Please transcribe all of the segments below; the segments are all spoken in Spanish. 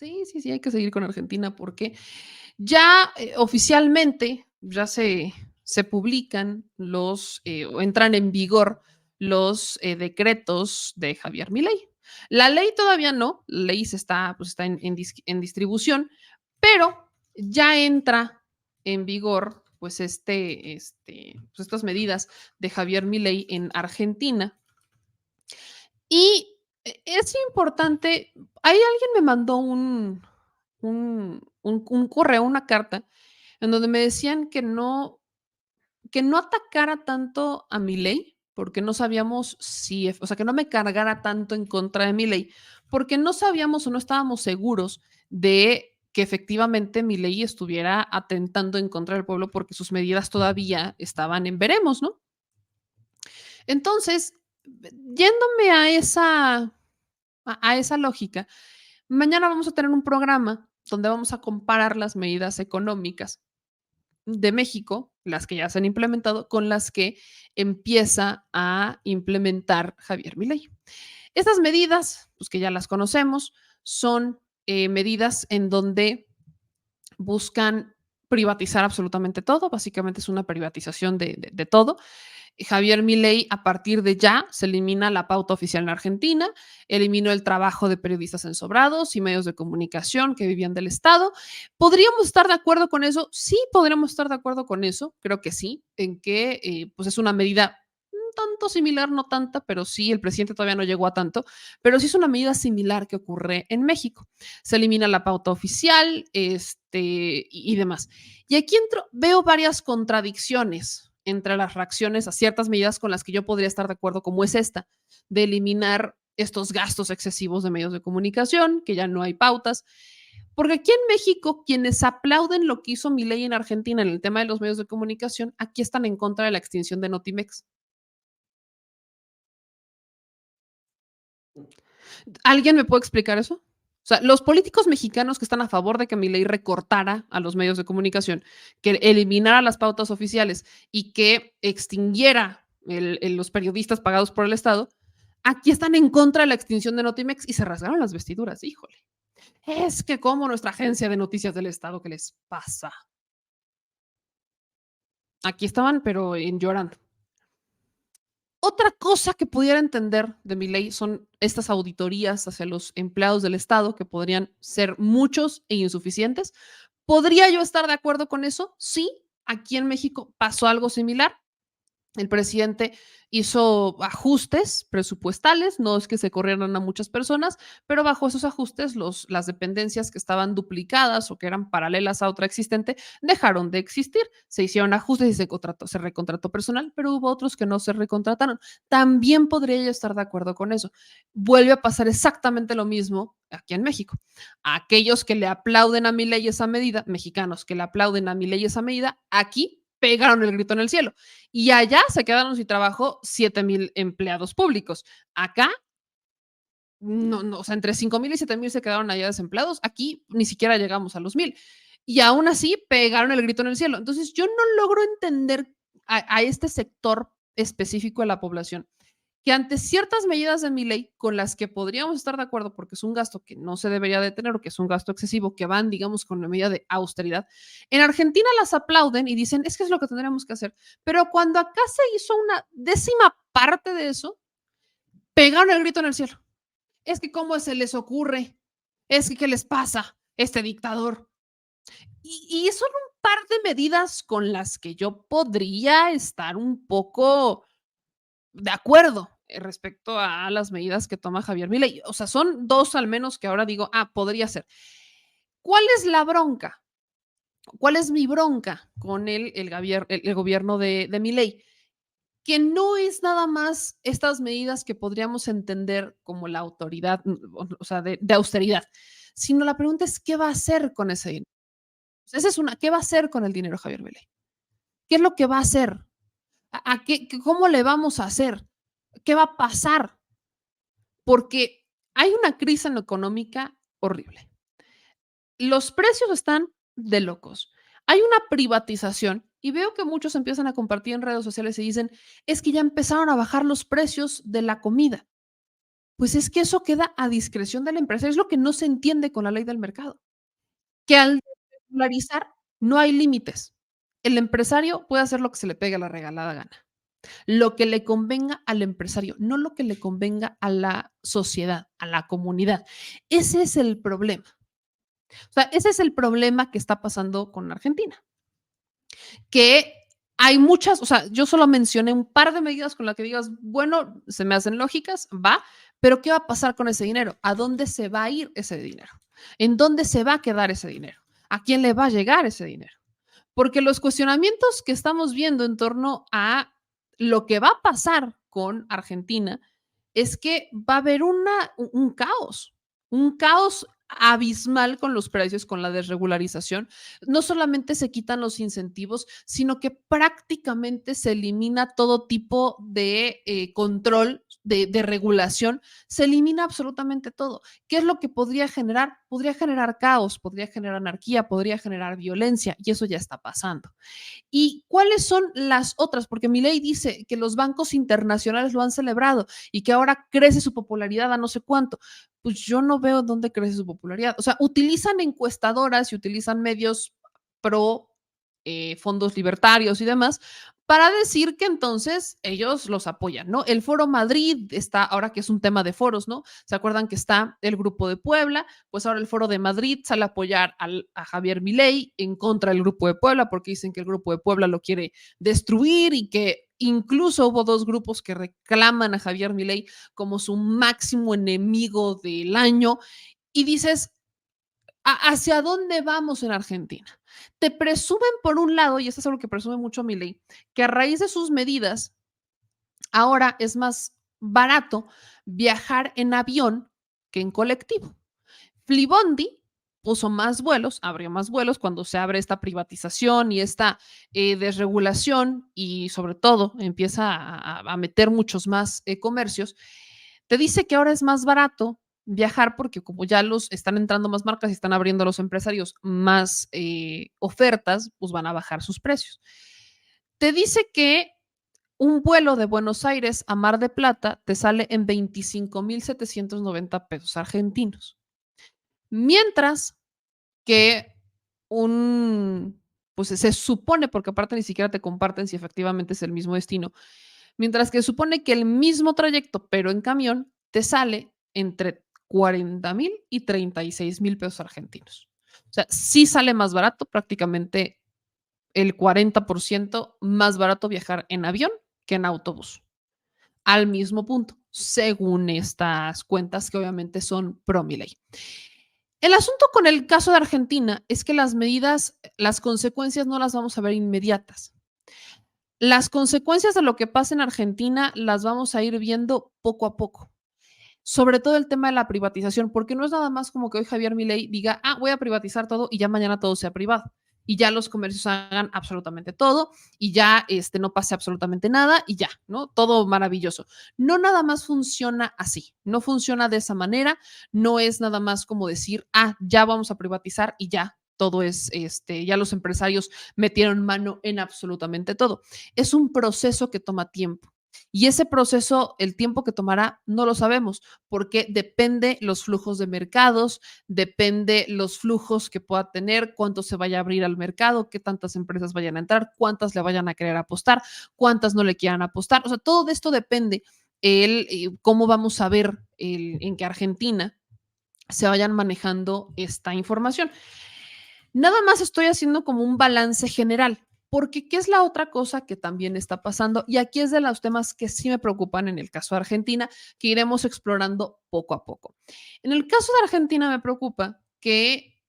Sí, sí, sí, hay que seguir con Argentina porque ya, oficialmente, ya se publican o entran en vigor los, decretos de Javier Milei. La ley todavía no, la ley está en distribución, pero ya entra en vigor, pues, pues, estas medidas de Javier Milei en Argentina. Y es importante, ahí alguien me mandó un correo, una carta, en donde me decían que no atacara tanto a Milei, porque no sabíamos si o sea, que no me cargara tanto en contra de Milei, porque no sabíamos o no estábamos seguros de que efectivamente Milei estuviera atentando en contra del pueblo, porque sus medidas todavía estaban en veremos, ¿no? Entonces, yéndome a esa lógica, mañana vamos a tener un programa donde vamos a comparar las medidas económicas de México, las que ya se han implementado, con las que empieza a implementar Javier Milei. Estas medidas, pues que ya las conocemos, son medidas en donde buscan privatizar absolutamente todo, básicamente es una privatización de todo. Javier Milei, a partir de ya, se elimina la pauta oficial en Argentina, eliminó el trabajo de periodistas ensobrados y medios de comunicación que vivían del Estado. ¿Podríamos estar de acuerdo con eso? Sí, podríamos estar de acuerdo con eso, creo que sí, en que pues es una medida un tanto similar, no tanta, pero sí, el presidente todavía no llegó a tanto, pero sí es una medida similar que ocurre en México. Se elimina la pauta oficial y demás. Y aquí veo varias contradicciones entre las reacciones a ciertas medidas con las que yo podría estar de acuerdo, como es esta, de eliminar estos gastos excesivos de medios de comunicación, que ya no hay pautas. Porque aquí en México, quienes aplauden lo que hizo Milei en Argentina en el tema de los medios de comunicación, aquí están en contra de la extinción de Notimex. ¿Alguien me puede explicar eso? O sea, los políticos mexicanos que están a favor de que Milei recortara a los medios de comunicación, que eliminara las pautas oficiales y que extinguiera los periodistas pagados por el Estado, aquí están en contra de la extinción de Notimex y se rasgaron las vestiduras, híjole. Es que como nuestra agencia de noticias del Estado, ¿qué les pasa? Aquí estaban, pero en llorando. Otra cosa que pudiera entender de mi ley son estas auditorías hacia los empleados del Estado, que podrían ser muchos e insuficientes. ¿Podría yo estar de acuerdo con eso? Sí, aquí en México pasó algo similar. El presidente hizo ajustes presupuestales, no es que se corrieran a muchas personas, pero bajo esos ajustes las dependencias que estaban duplicadas o que eran paralelas a otra existente dejaron de existir. Se hicieron ajustes y se recontrató personal, pero hubo otros que no se recontrataron. También podría yo estar de acuerdo con eso. Vuelve a pasar exactamente lo mismo aquí en México. Aquellos que le aplauden a mi ley esa medida, mexicanos que le aplauden a mi ley esa medida, aquí pegaron el grito en el cielo y allá se quedaron sin trabajo 7,000 empleados públicos. Acá, no, no, o sea, entre 5,000 y 7,000 se quedaron allá desempleados. Aquí ni siquiera llegamos a los 1,000. Y aún así pegaron el grito en el cielo. Entonces, yo no logro entender a este sector específico de la población que ante ciertas medidas de mi ley con las que podríamos estar de acuerdo porque es un gasto que no se debería de tener o que es un gasto excesivo que van, digamos, con la medida de austeridad, en Argentina las aplauden y dicen, es que es lo que tendríamos que hacer. Pero cuando acá se hizo una décima parte de eso, pegaron el grito en el cielo. Es que cómo se les ocurre, es que qué les pasa, este dictador. Y son un par de medidas con las que yo podría estar un poco de acuerdo respecto a las medidas que toma Javier Milei. O sea, son 2 al menos que ahora digo, podría ser. ¿Cuál es la bronca? ¿Cuál es mi bronca con el gobierno de Milei? Que no es nada más estas medidas que podríamos entender como la autoridad, o sea, de austeridad, sino la pregunta es, ¿qué va a hacer con ese dinero? Esa es una, ¿qué va a hacer con el dinero Javier Milei? ¿Qué es lo que va a hacer? ¿Cómo le vamos a hacer? ¿Qué va a pasar? Porque hay una crisis en lo económica horrible. Los precios están de locos. Hay una privatización y veo que muchos empiezan a compartir en redes sociales y dicen, es que ya empezaron a bajar los precios de la comida. Pues es que eso queda a discreción del empresario, es lo que no se entiende con la ley del mercado, que al regularizar no hay límites. El empresario puede hacer lo que se le pegue la regalada gana, lo que le convenga al empresario, no lo que le convenga a la sociedad, a la comunidad. Ese es el problema. O sea, ese es el problema que está pasando con Argentina, que hay muchas, o sea, yo solo mencioné un par de medidas con las que digas, bueno, se me hacen lógicas, va, pero ¿qué va a pasar con ese dinero? ¿A dónde se va a ir ese dinero? ¿En dónde se va a quedar ese dinero? ¿A quién le va a llegar ese dinero? Porque los cuestionamientos que estamos viendo en torno a lo que va a pasar con Argentina es que va a haber un caos abismal con los precios, con la desregularización. No solamente se quitan los incentivos, sino que prácticamente se elimina todo tipo de control, de regulación, se elimina absolutamente todo. ¿Qué es lo que podría generar? Podría generar caos, podría generar anarquía, podría generar violencia, y eso ya está pasando. ¿Y cuáles son las otras? Porque mi ley dice que los bancos internacionales lo han celebrado y que ahora crece su popularidad a no sé cuánto. Pues yo no veo dónde crece su popularidad. O sea, utilizan encuestadoras y utilizan medios pro fondos libertarios y demás para decir que entonces ellos los apoyan, ¿no? El Foro Madrid está, ahora que es un tema de foros, ¿no? ¿Se acuerdan que está el Grupo de Puebla? Pues ahora el Foro de Madrid sale a apoyar a Javier Milei en contra del Grupo de Puebla porque dicen que el Grupo de Puebla lo quiere destruir y que incluso hubo dos grupos que reclaman a Javier Milei como su máximo enemigo del año. Y dices, ¿hacia dónde vamos en Argentina? Te presumen por un lado, y esto es algo que presume mucho Milei, que a raíz de sus medidas, ahora es más barato viajar en avión que en colectivo. Flibondi puso más vuelos, abrió más vuelos cuando se abre esta privatización y esta desregulación y sobre todo empieza a meter muchos más comercios. Te dice que ahora es más barato viajar porque como ya los están entrando más marcas y están abriendo los empresarios más ofertas, pues van a bajar sus precios. Te dice que un vuelo de Buenos Aires a Mar de Plata te sale en 25,790 pesos argentinos. Mientras que pues se supone, porque aparte ni siquiera te comparten si efectivamente es el mismo destino, mientras que supone que el mismo trayecto, pero en camión, te sale entre 40,000 y 36,000 pesos argentinos. O sea, sí sale más barato, prácticamente el 40% más barato viajar en avión que en autobús, al mismo punto, según estas cuentas que obviamente son pro Milei. El asunto con el caso de Argentina es que las medidas, las consecuencias no las vamos a ver inmediatas. Las consecuencias de lo que pasa en Argentina las vamos a ir viendo poco a poco. Sobre todo el tema de la privatización, porque no es nada más como que hoy Javier Milei diga, voy a privatizar todo y ya mañana todo sea privado. Y ya los comercios hagan absolutamente todo y ya no pase absolutamente nada y ya, ¿no? Todo maravilloso. No nada más funciona así, no funciona de esa manera, no es nada más como decir, ya vamos a privatizar y ya, todo es, ya los empresarios metieron mano en absolutamente todo. Es un proceso que toma tiempo. Y ese proceso, el tiempo que tomará, no lo sabemos, porque depende los flujos de mercados, depende los flujos que pueda tener, cuánto se vaya a abrir al mercado, qué tantas empresas vayan a entrar, cuántas le vayan a querer apostar, cuántas no le quieran apostar. O sea, todo de esto depende cómo vamos a ver en que Argentina se vayan manejando esta información. Nada más estoy haciendo como un balance general, porque ¿qué es la otra cosa que también está pasando? Y aquí es de los temas que sí me preocupan en el caso de Argentina, que iremos explorando poco a poco. En el caso de Argentina me preocupa que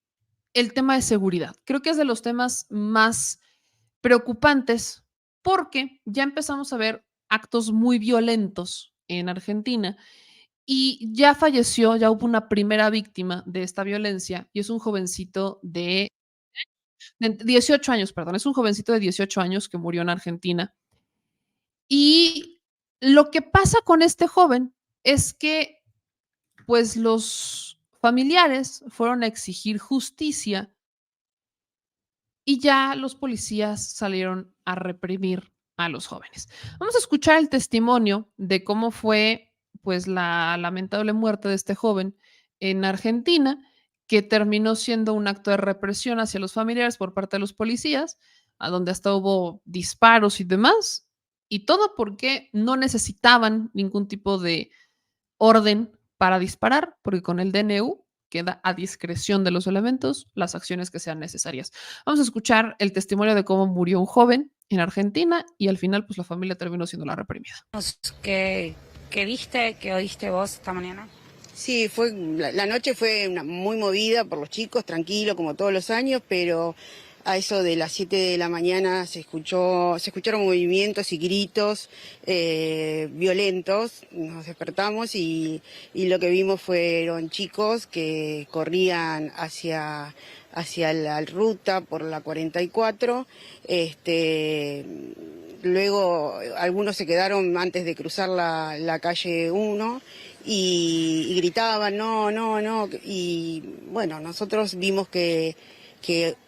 el tema de seguridad, creo que es de los temas más preocupantes porque ya empezamos a ver actos muy violentos en Argentina y ya falleció, ya hubo una primera víctima de esta violencia y es un jovencito de 18 años, perdón, es un jovencito de 18 años que murió en Argentina. Y lo que pasa con este joven es que, pues, los familiares fueron a exigir justicia y ya los policías salieron a reprimir a los jóvenes. Vamos a escuchar el testimonio de cómo fue pues la lamentable muerte de este joven en Argentina, que terminó siendo un acto de represión hacia los familiares por parte de los policías, a donde hasta hubo disparos y demás, y todo porque no necesitaban ningún tipo de orden para disparar, porque con el DNU queda a discreción de los elementos las acciones que sean necesarias. Vamos a escuchar el testimonio de cómo murió un joven en Argentina y al final pues la familia terminó siendo la reprimida. ¿Qué, qué viste, qué oíste vos esta mañana? Sí, la noche fue muy movida por los chicos, tranquilo como todos los años, pero a eso de las 7 de la mañana se escucharon movimientos y gritos violentos. Nos despertamos y lo que vimos fueron chicos que corrían hacia la ruta por la 44. Luego algunos se quedaron antes de cruzar la calle 1 y gritaban, no, no, no. Y bueno, nosotros vimos que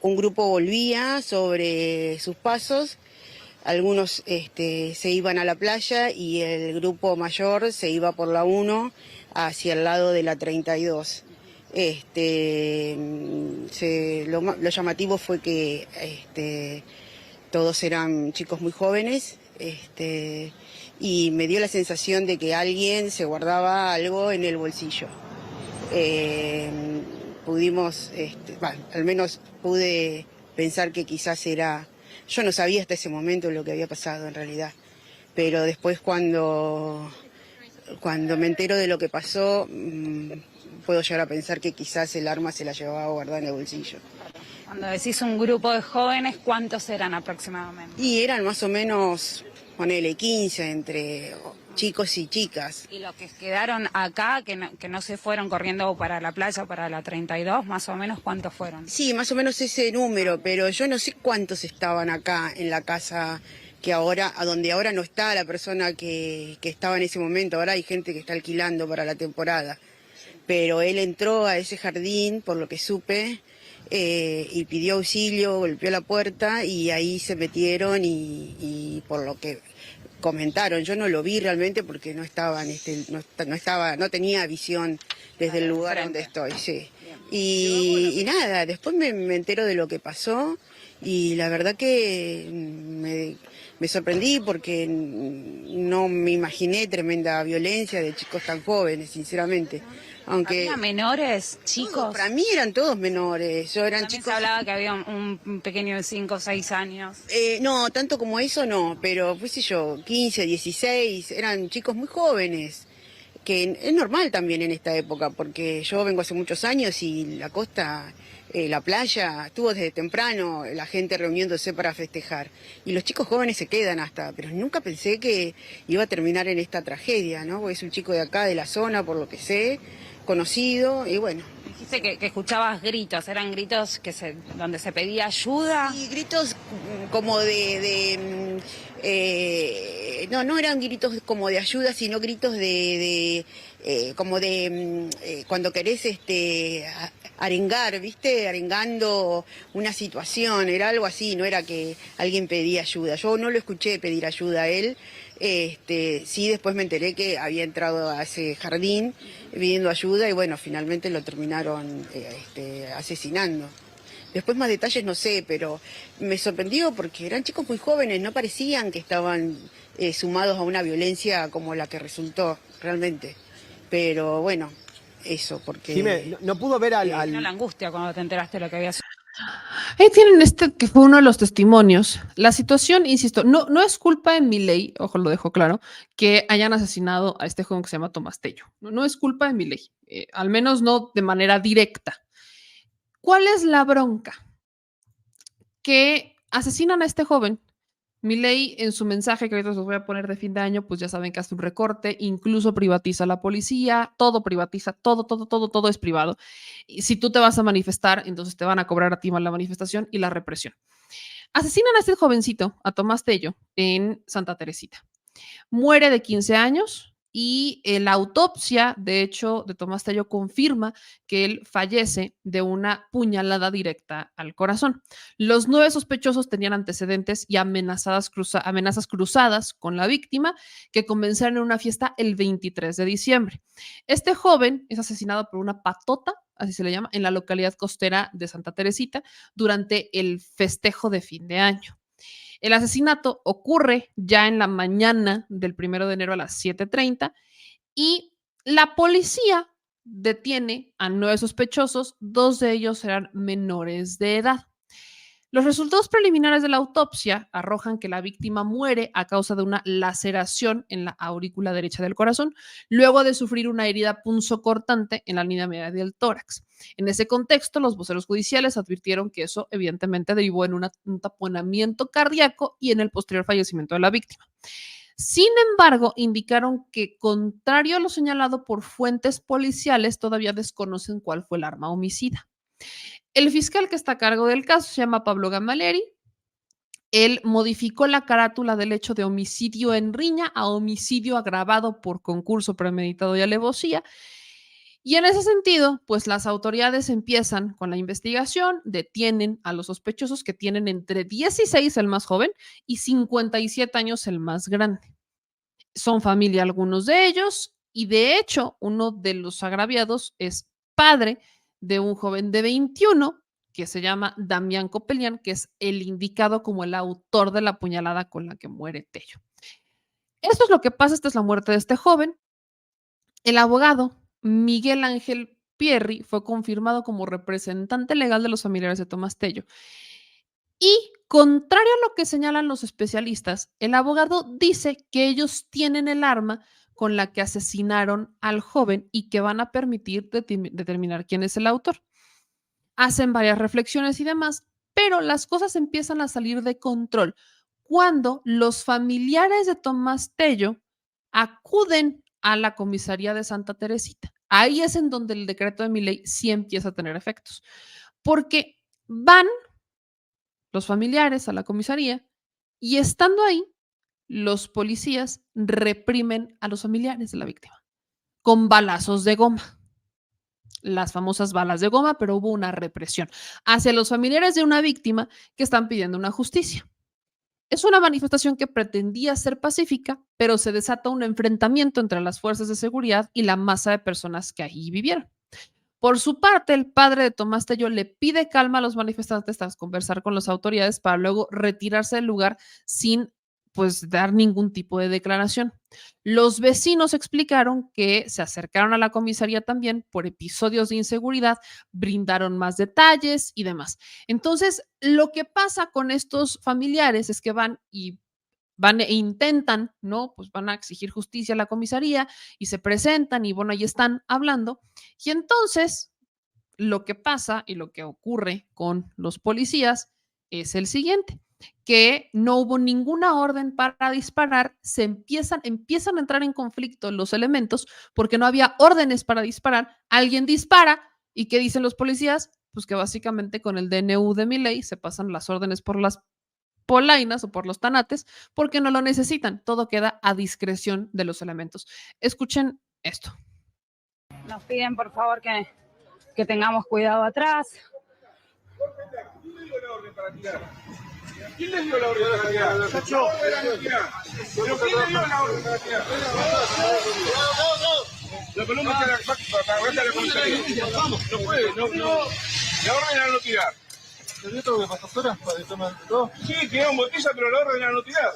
un grupo volvía sobre sus pasos, algunos se iban a la playa y el grupo mayor se iba por la 1 hacia el lado de la 32. Lo llamativo fue que todos eran chicos muy jóvenes, y me dio la sensación de que alguien se guardaba algo en el bolsillo. Pudimos, al menos pude pensar que quizás era... Yo no sabía hasta ese momento lo que había pasado en realidad, pero después cuando me entero de lo que pasó, puedo llegar a pensar que quizás el arma se la llevaba guardada en el bolsillo. Cuando decís un grupo de jóvenes, ¿cuántos eran aproximadamente? Y eran más o menos, ponele 15 entre chicos y chicas. Y los que quedaron acá, que no se fueron corriendo para la playa, para la 32, más o menos, ¿cuántos fueron? Sí, más o menos ese número, pero yo no sé cuántos estaban acá en la casa a donde ahora no está la persona que estaba en ese momento. Ahora hay gente que está alquilando para la temporada. Pero él entró a ese jardín, por lo que supe, y pidió auxilio, golpeó la puerta y ahí se metieron y por lo que comentaron, yo no lo vi realmente porque no tenía visión desde el lugar donde estoy, sí. Y nada, después me entero de lo que pasó y la verdad que me sorprendí porque no me imaginé tremenda violencia de chicos tan jóvenes, sinceramente. Aunque ¿Había menores, chicos? Para mí eran todos menores. También chicos. Se hablaba que había un pequeño de 5 o 6 años. No, tanto como eso no, pero qué sé yo, 15, 16, eran chicos muy jóvenes, que es normal también en esta época, porque yo vengo hace muchos años y la costa, la playa, estuvo desde temprano la gente reuniéndose para festejar. Y los chicos jóvenes se quedan hasta, pero nunca pensé que iba a terminar en esta tragedia, ¿no? Porque es un chico de acá, de la zona, por lo que sé, conocido, y bueno. Dijiste que escuchabas gritos, ¿eran gritos donde se pedía ayuda? Y gritos como no eran gritos como de ayuda, sino gritos como de cuando querés arengar, ¿viste? Arengando una situación, era algo así, no era que alguien pedía ayuda. Yo no lo escuché pedir ayuda a él. Sí, después me enteré que había entrado a ese jardín pidiendo ayuda y bueno, finalmente lo terminaron asesinando. Después más detalles no sé, pero me sorprendió porque eran chicos muy jóvenes, no parecían que estaban sumados a una violencia como la que resultó realmente. Pero bueno, eso, porque... Jimé, no pudo ver No, la angustia cuando te enteraste de lo que había sucedido. Ahí tienen que fue uno de los testimonios. La situación, insisto, no es culpa de Milei, ojo, lo dejo claro, que hayan asesinado a este joven que se llama Tomás Tello. No es culpa de Milei, al menos no de manera directa. ¿Cuál es la bronca? Que asesinan a este joven. Milei en su mensaje, que ahorita os voy a poner de fin de año, pues ya saben que hace un recorte, incluso privatiza la policía, todo privatiza, todo es privado. Y si tú te vas a manifestar, entonces te van a cobrar a ti más la manifestación y la represión. Asesinan a este jovencito, a Tomás Tello, en Santa Teresita. Muere de 15 años y la autopsia, de hecho, de Tomás Tello confirma que él fallece de una puñalada directa al corazón. Los 9 sospechosos tenían antecedentes y amenazas cruzadas con la víctima que comenzaron en una fiesta el 23 de diciembre. Este joven es asesinado por una patota, así se le llama, en la localidad costera de Santa Teresita durante el festejo de fin de año. El asesinato ocurre ya en la mañana del 1 de enero a las 7:30 y la policía detiene a 9 sospechosos, 2 de ellos eran menores de edad. Los resultados preliminares de la autopsia arrojan que la víctima muere a causa de una laceración en la aurícula derecha del corazón, luego de sufrir una herida punzocortante en la línea media del tórax. En ese contexto, los voceros judiciales advirtieron que eso evidentemente derivó en un taponamiento cardíaco y en el posterior fallecimiento de la víctima. Sin embargo, indicaron que, contrario a lo señalado por fuentes policiales, todavía desconocen cuál fue el arma homicida. El fiscal que está a cargo del caso se llama Pablo Gamaleri. Él modificó la carátula del hecho de homicidio en riña a homicidio agravado por concurso premeditado y alevosía. Y en ese sentido, pues las autoridades empiezan con la investigación, detienen a los sospechosos que tienen entre 16, el más joven, y 57 años, el más grande. Son familia algunos de ellos, y de hecho, uno de los agraviados es padre de un joven de 21 que se llama Damián Copelián, que es el indicado como el autor de la puñalada con la que muere Tello. Esto es lo que pasa, esta es la muerte de este joven. El abogado Miguel Ángel Pierri fue confirmado como representante legal de los familiares de Tomás Tello. Y contrario a lo que señalan los especialistas, el abogado dice que ellos tienen el arma con la que asesinaron al joven y que van a permitir determinar quién es el autor. Hacen varias reflexiones y demás, pero las cosas empiezan a salir de control cuando los familiares de Tomás Tello acuden a la comisaría de Santa Teresita. Ahí es en donde el decreto de Milei sí empieza a tener efectos, porque van los familiares a la comisaría y estando ahí, los policías reprimen a los familiares de la víctima con balazos de goma, las famosas balas de goma, pero hubo una represión hacia los familiares de una víctima que están pidiendo una justicia. Es una manifestación que pretendía ser pacífica, pero se desata un enfrentamiento entre las fuerzas de seguridad y la masa de personas que allí vivieron. Por su parte, el padre de Tomás Tello le pide calma a los manifestantes tras conversar con las autoridades para luego retirarse del lugar sin pues dar ningún tipo de declaración. Los vecinos explicaron que se acercaron a la comisaría también por episodios de inseguridad, brindaron más detalles y demás. Entonces, lo que pasa con estos familiares es que van e intentan, ¿no? Pues van a exigir justicia a la comisaría y se presentan y bueno, ahí están hablando. Y entonces, lo que pasa y lo que ocurre con los policías es el siguiente, que no hubo ninguna orden para disparar, empiezan a entrar en conflicto los elementos porque no había órdenes para disparar, alguien dispara y ¿qué dicen los policías? Pues que básicamente con el DNU de Milei se pasan las órdenes por las polainas o por los tanates porque no lo necesitan, todo queda a discreción de los elementos. Escuchen esto. Nos piden por favor que tengamos cuidado atrás. ¿Quién les dio la orden para tirar? Muchacho. ¿Pero quién les dio la orden para tirar? La columna está para agarrar la comisaría. No puede, no. La orden era no tirar. ¿Pero tengo que pasar horas para que tomen todo? Sí, tiraron botella, pero la orden era no tirar.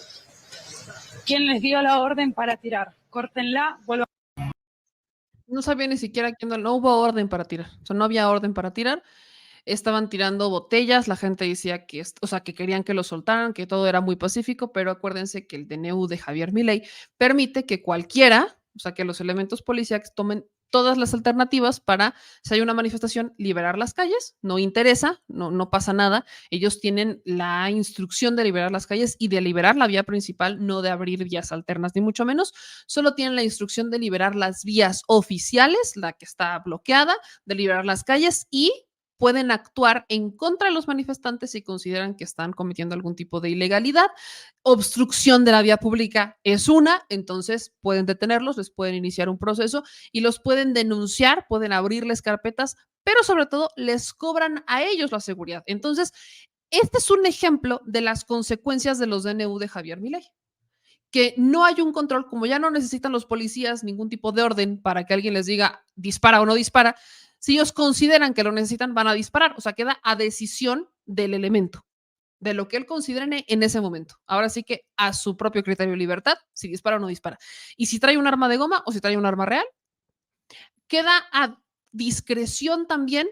¿Quién les dio la orden para tirar? Córtenla, vuelvan. No sabía ni siquiera no hubo orden para tirar. O sea, no había orden para tirar. Estaban tirando botellas, la gente decía que, o sea, que querían que lo soltaran, que todo era muy pacífico, pero acuérdense que el DNU de Javier Milei permite que cualquiera, o sea, que los elementos policíacos tomen todas las alternativas para, si hay una manifestación, liberar las calles, no interesa, no pasa nada, ellos tienen la instrucción de liberar las calles y de liberar la vía principal, no de abrir vías alternas, ni mucho menos, solo tienen la instrucción de liberar las vías oficiales, la que está bloqueada, de liberar las calles y pueden actuar en contra de los manifestantes si consideran que están cometiendo algún tipo de ilegalidad. Obstrucción de la vía pública es una, entonces pueden detenerlos, les pueden iniciar un proceso y los pueden denunciar, pueden abrirles carpetas, pero sobre todo les cobran a ellos la seguridad. Entonces, este es un ejemplo de las consecuencias de los DNU de Javier Milei, que no hay un control, como ya no necesitan los policías ningún tipo de orden para que alguien les diga dispara o no dispara. Si ellos consideran que lo necesitan, van a disparar. O sea, queda a decisión del elemento, de lo que él considere en ese momento. Ahora sí que a su propio criterio de libertad, si dispara o no dispara. Y si trae un arma de goma o si trae un arma real, queda a discreción también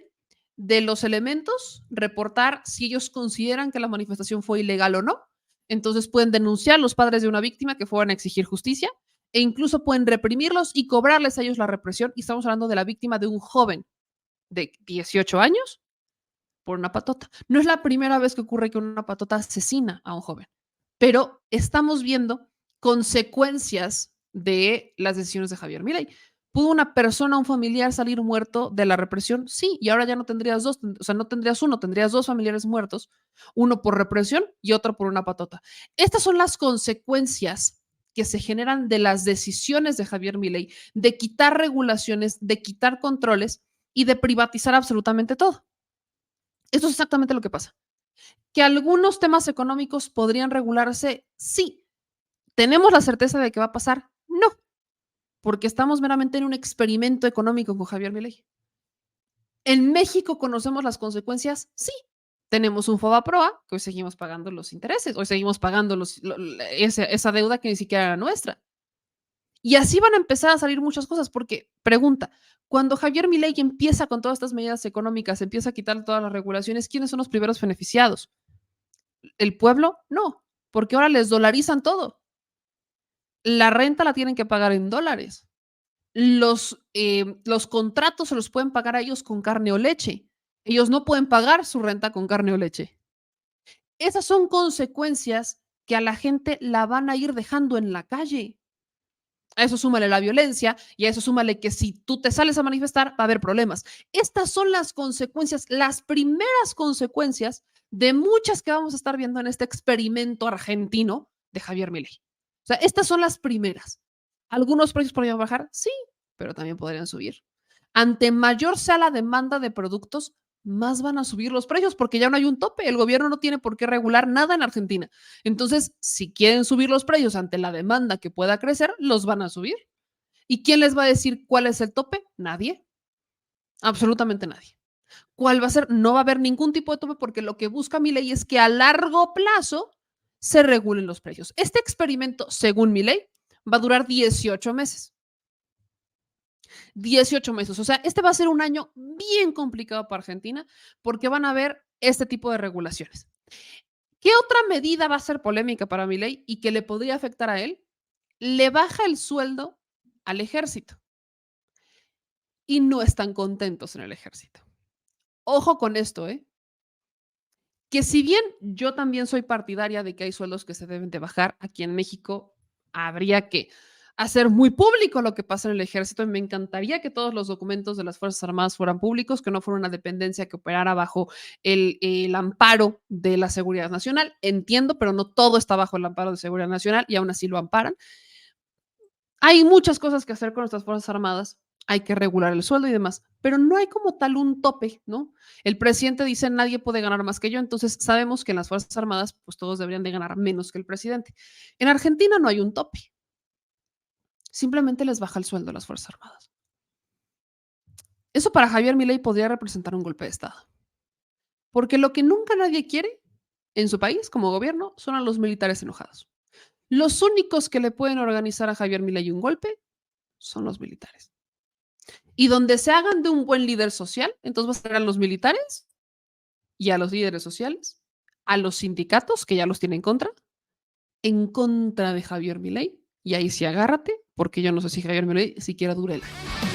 de los elementos reportar si ellos consideran que la manifestación fue ilegal o no. Entonces pueden denunciar a los padres de una víctima que fueran a exigir justicia e incluso pueden reprimirlos y cobrarles a ellos la represión. Y estamos hablando de la víctima de un joven de 18 años por una patota. No es la primera vez que ocurre que una patota asesina a un joven, pero estamos viendo consecuencias de las decisiones de Javier Milei. ¿Pudo una persona, un familiar salir muerto de la represión? Sí, y ahora ya no tendrías dos, o sea, no tendrías uno, tendrías dos familiares muertos, uno por represión y otro por una patota. Estas son las consecuencias que se generan de las decisiones de Javier Milei, de quitar regulaciones, de quitar controles y de privatizar absolutamente todo. Esto es exactamente lo que pasa. ¿Que algunos temas económicos podrían regularse? Sí. ¿Tenemos la certeza de que va a pasar? No, porque estamos meramente en un experimento económico con Javier Milei. ¿En México conocemos las consecuencias? Sí. Tenemos un FOBAPROA, que hoy seguimos pagando los intereses, hoy seguimos pagando esa deuda que ni siquiera era nuestra. Y así van a empezar a salir muchas cosas, porque, pregunta, cuando Javier Milei empieza con todas estas medidas económicas, empieza a quitar todas las regulaciones, ¿quiénes son los primeros beneficiados? ¿El pueblo? No, porque ahora les dolarizan todo. La renta la tienen que pagar en dólares. Los contratos se los pueden pagar a ellos con carne o leche. Ellos no pueden pagar su renta con carne o leche. Esas son consecuencias que a la gente la van a ir dejando en la calle. A eso súmale la violencia y a eso súmale que si tú te sales a manifestar va a haber problemas. Estas son las consecuencias, las primeras consecuencias de muchas que vamos a estar viendo en este experimento argentino de Javier Milei. O sea, estas son las primeras. ¿Algunos precios podrían bajar? Sí, pero también podrían subir. Ante mayor sea la demanda de productos, más van a subir los precios porque ya no hay un tope. El gobierno no tiene por qué regular nada en Argentina. Entonces, si quieren subir los precios ante la demanda que pueda crecer, los van a subir. ¿Y quién les va a decir cuál es el tope? Nadie. Absolutamente nadie. ¿Cuál va a ser? No va a haber ningún tipo de tope porque lo que busca Milei es que a largo plazo se regulen los precios. Este experimento, según Milei, va a durar 18 meses. 18 meses. O sea, este va a ser un año bien complicado para Argentina porque van a haber este tipo de regulaciones. ¿Qué otra medida va a ser polémica para Milei y que le podría afectar a él? Le baja el sueldo al ejército y no están contentos en el ejército. Ojo con esto, que si bien yo también soy partidaria de que hay sueldos que se deben de bajar, aquí en México habría que hacer muy público lo que pasa en el ejército y me encantaría que todos los documentos de las Fuerzas Armadas fueran públicos, que no fuera una dependencia que operara bajo el amparo de la seguridad nacional. Entiendo, pero no todo está bajo el amparo de seguridad nacional y aún así lo amparan. Hay muchas cosas que hacer con nuestras Fuerzas Armadas. Hay que regular el sueldo y demás, pero no hay como tal un tope, ¿no? El presidente dice nadie puede ganar más que yo, entonces sabemos que en las Fuerzas Armadas pues todos deberían de ganar menos que el presidente. En Argentina no hay un tope. Simplemente les baja el sueldo a las Fuerzas Armadas. Eso para Javier Milei podría representar un golpe de Estado. Porque lo que nunca nadie quiere en su país como gobierno son a los militares enojados. Los únicos que le pueden organizar a Javier Milei un golpe son los militares. Y donde se hagan de un buen líder social, entonces vas a tener a los militares y a los líderes sociales, a los sindicatos, que ya los tienen en contra de Javier Milei. Y ahí sí agárrate, porque yo no sé si Javier Milei siquiera dure el año.